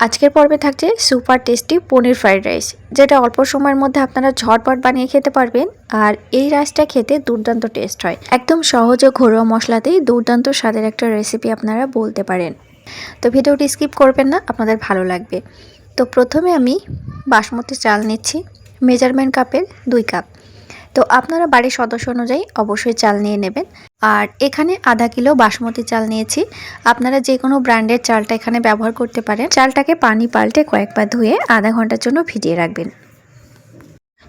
আজকের পর্বে থাকছে সুপার টেস্টি পনির ফ্রাইড রাইস, যেটা অল্প সময়ের মধ্যে আপনারা ঝটপট বানিয়ে খেতে পারবেন। আর এই রাইসটা খেতে দুর্দান্ত টেস্ট হয়। একদম সহজ ও ঘরোয়া মশলাতেই দুর্দান্ত স্বাদের একটা রেসিপি আপনারা বলতে পারেন। তো ভিডিওটি স্কিপ করবেন না, আপনাদের ভালো লাগবে। তো প্রথমে আমি বাসমতি চাল নিচ্ছি, মেজারমেন্ট কাপের 2 কাপ। তো আপনারা বাড়ির সদস্য অনুযায়ী অবশ্যই চাল নিয়ে নেবেন। আর এখানে আধা কিলো বাসমতি চাল নিয়েছি। আপনারা যে কোনো ব্র্যান্ডের চালটা এখানে ব্যবহার করতে পারেন। চালটাকে পানি পাল্টে কয়েকবার ধুয়ে আধা ঘন্টার জন্য ভিজিয়ে রাখবেন।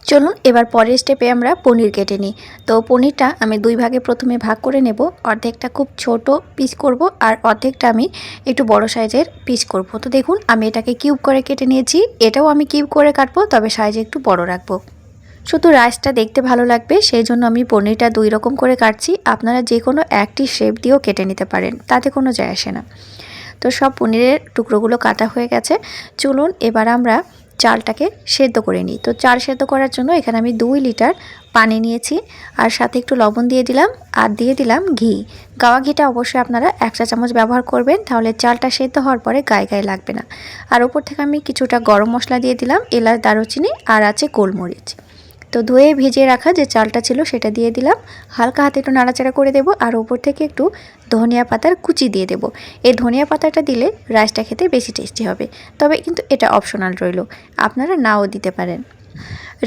চলুন এবার পরের স্টেপে আমরা পনির কেটে নিই। তো পনিরটা আমি 2 ভাগে প্রথমে ভাগ করে নেব। অর্ধেকটা খুব ছোট পিস করব আর অর্ধেকটা আমি একটু বড় সাইজের পিস করব। তো দেখুন আমি এটাকে কিউব করে কেটে নিয়েছি। এটাও আমি কিউব করে কাটবো, তবে সাইজে একটু বড় রাখবো। শুধু রাইসটা দেখতে ভালো লাগবে সেই জন্য আমি পনিরটা 2 রকম করে কাটছি। আপনারা যে কোনো একটি শেপ দিয়েও কেটে নিতে পারেন, তাতে কোনো যায় আসে না। তো সব পনিরের টুকরোগুলো কাটা হয়ে গেছে। চলুন এবার আমরা চালটাকে সেদ্ধ করে নিই। তো চাল সেদ্ধ করার জন্য এখানে আমি 2 লিটার পানি নিয়েছি, আর সাথে একটু লবণ দিয়ে দিলাম, আর দিয়ে দিলাম ঘি। গাওয়া ঘিটা অবশ্যই আপনারা 1 চা চামচ ব্যবহার করবেন, তাহলে চালটা সেদ্ধ হওয়ার পরে গায়ে গায়ে লাগবে না। আর ওপর থেকে আমি কিছুটা গরম মশলা দিয়ে দিলাম, এলাচ, দারুচিনি আর আছে গোলমরিচ। তো ধুয়ে ভিজিয়ে রাখা যে চালটা ছিল সেটা দিয়ে দিলাম, হালকা হাতে একটু নাড়াচাড়া করে দেব। আর ওপর থেকে একটু ধনিয়া পাতার কুচি দিয়ে দেব। এই ধনিয়া পাতাটা দিলে রাইসটা খেতে বেশি টেস্টি হবে, তবে কিন্তু এটা অপশনাল রইল, আপনারা নাও দিতে পারেন।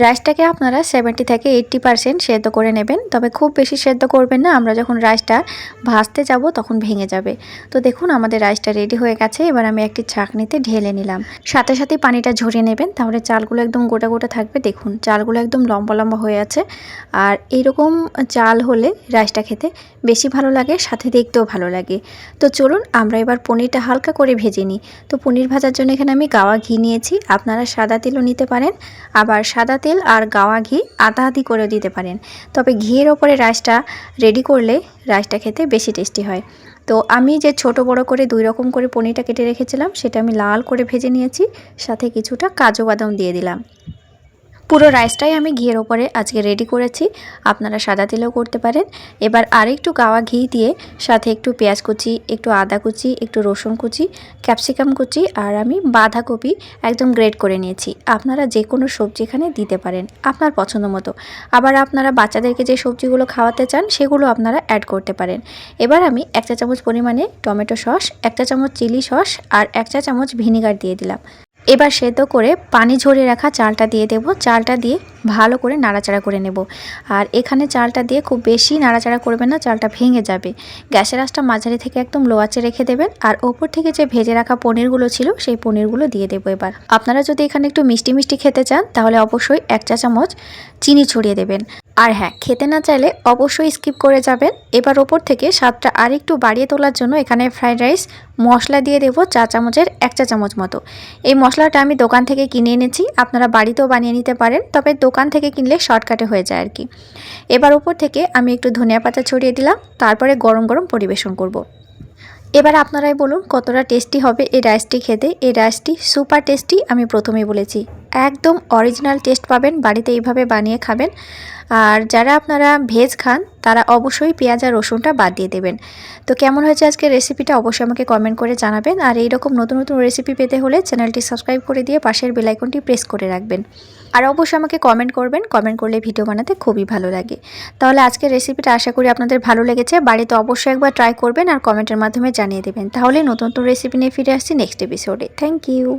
রাইসটাকে আপনারা 70 থেকে 80% সেদ্ধ করে নেবেন, তবে খুব বেশি সেদ্ধ করবেন না, আমরা যখন রাইসটা ভাজতে যাব তখন ভেঙে যাবে। তো দেখুন আমাদের রাইসটা রেডি হয়ে গেছে। এবার আমি একটি ছাঁকনিতে ঢেলে নিলাম। সাথে সাথে পানিটা ঝরিয়ে নেবেন, তাহলে চালগুলো একদম গোটা গোটা থাকবে। দেখুন চালগুলো একদম লম্বা লম্বা হয়ে আছে। আর এইরকম চাল হলে রাইসটা খেতে বেশি ভালো লাগে, সাথে দেখতেও ভালো লাগে। তো চলুন আমরা এবার পনিরটা হালকা করে ভেজে নিই। তো পনির ভাজার জন্য এখানে আমি গাওয়া ঘি নিয়েছি, আপনারা সাদা তেলও নিতে পারেন, আবার সাদা তেল আর গাওয়া ঘি আধা আধি করে দিতে পারেন। তবে ঘিয়ের ওপরে রাইসটা রেডি করলে রাইসটা খেতে বেশি টেস্টি হয়। তো আমি যে ছোট বড় করে 2 রকম করে পনিরটা কেটে রেখেছিলাম সেটা আমি লাল করে ভেজে নিয়েছি, সাথে কিছুটা কাজু বাদাম দিয়ে দিলাম। পুরো রাইসটাই আমি ঘিয়ের ওপরে আজকে রেডি করেছি, আপনারা সাদা তেলেও করতে পারেন। এবার আরেকটু গাওয়া ঘি দিয়ে সাথে একটু পেঁয়াজ কুচি, একটু আদা কুচি, একটু রসুন কুচি, ক্যাপসিকাম কুচি আর আমি বাঁধাকপি একদম গ্রেট করে নিয়েছি। আপনারা যে কোনো সবজি এখানে দিতে পারেন আপনার পছন্দ মতো। আবার আপনারা বাচ্চাদেরকে যে সবজিগুলো খাওয়াতে চান সেগুলো আপনারা অ্যাড করতে পারেন। এবার আমি 1 চা চামচ পরিমাণে টমেটো সস, 1 চা চামচ চিলি সস আর 1 চা চামচ ভিনেগার দিয়ে দিলাম। এবার সেদ্ধ করে পানি ঝরিয়ে রাখা চালটা দিয়ে দেব। চালটা দিয়ে ভালো করে নাড়াচাড়া করে নেব। আর এখানে চালটা দিয়ে খুব বেশি নাড়াচাড়া করবেন না, চালটা ভেঙে যাবে। গ্যাসের আঁচটা মাঝারি থেকে একদম লো আঁচে রেখে দেবেন। আর ওপর থেকে যে ভেজে রাখা পনিরগুলো ছিল সেই পনিরগুলো দিয়ে দেবো। এবার আপনারা যদি এখানে একটু মিষ্টি মিষ্টি খেতে চান তাহলে অবশ্যই 1 চা চামচ চিনি ছড়িয়ে দেবেন। আর হ্যাঁ, খেতে না চাইলে অবশ্যই স্কিপ করে যাবেন। এবার ওপর থেকে স্বাদটা আর একটু বাড়িয়ে তোলার জন্য এখানে ফ্রাইড রাইস মশলা দিয়ে দেবো 1 চা চামচের 1 চা চামচ মতো। এই মশলাটা আমি দোকান থেকে কিনে এনেছি, আপনারা বাড়িতেও বানিয়ে নিতে পারেন, তবে দোকান থেকে কিনলে শর্টকাটে হয়ে যায় আর কি। এবার ওপর থেকে আমি একটু ধনিয়া পাতা ছড়িয়ে দিলাম, তারপরে গরম গরম পরিবেশন করব। এবার আপনারাই বলুন কতটা টেস্টি হবে এই রাইসটি খেতে। এই রাইসটি সুপার টেস্টি, আমি প্রথমেই বলেছি, একদম অরিজিনাল টেস্ট পাবেন, বাড়িতে এইভাবে বানিয়ে খাবেন। আর যারা আপনারা ভেজ খান তারা অবশ্যই পেঁয়াজ আর রসুনটা বাদ দিয়ে দেবেন। তো কেমন হয়েছে আজকের রেসিপিটা অবশ্যই আমাকে কমেন্ট করে জানাবেন। আর এইরকম নতুন নতুন রেসিপি পেতে হলে চ্যানেলটি সাবস্ক্রাইব করে দিয়ে পাশের বেল আইকনটি প্রেস করে রাখবেন। আর অবশ্যই আমাকে কমেন্ট করবেন, কমেন্ট করলে ভিডিও বানাতে খুবই ভালো লাগে। তাহলে আজকের রেসিপিটা আশা করি আপনাদের ভালো লেগেছে। বাড়িতে অবশ্যই একবার ট্রাই করবেন আর কমেন্টের মাধ্যমে জানিয়ে দেবেন। তাহলে নতুন নতুন রেসিপি নিয়ে ফিরে আসছি নেক্সট এপিসোডে। Thank you.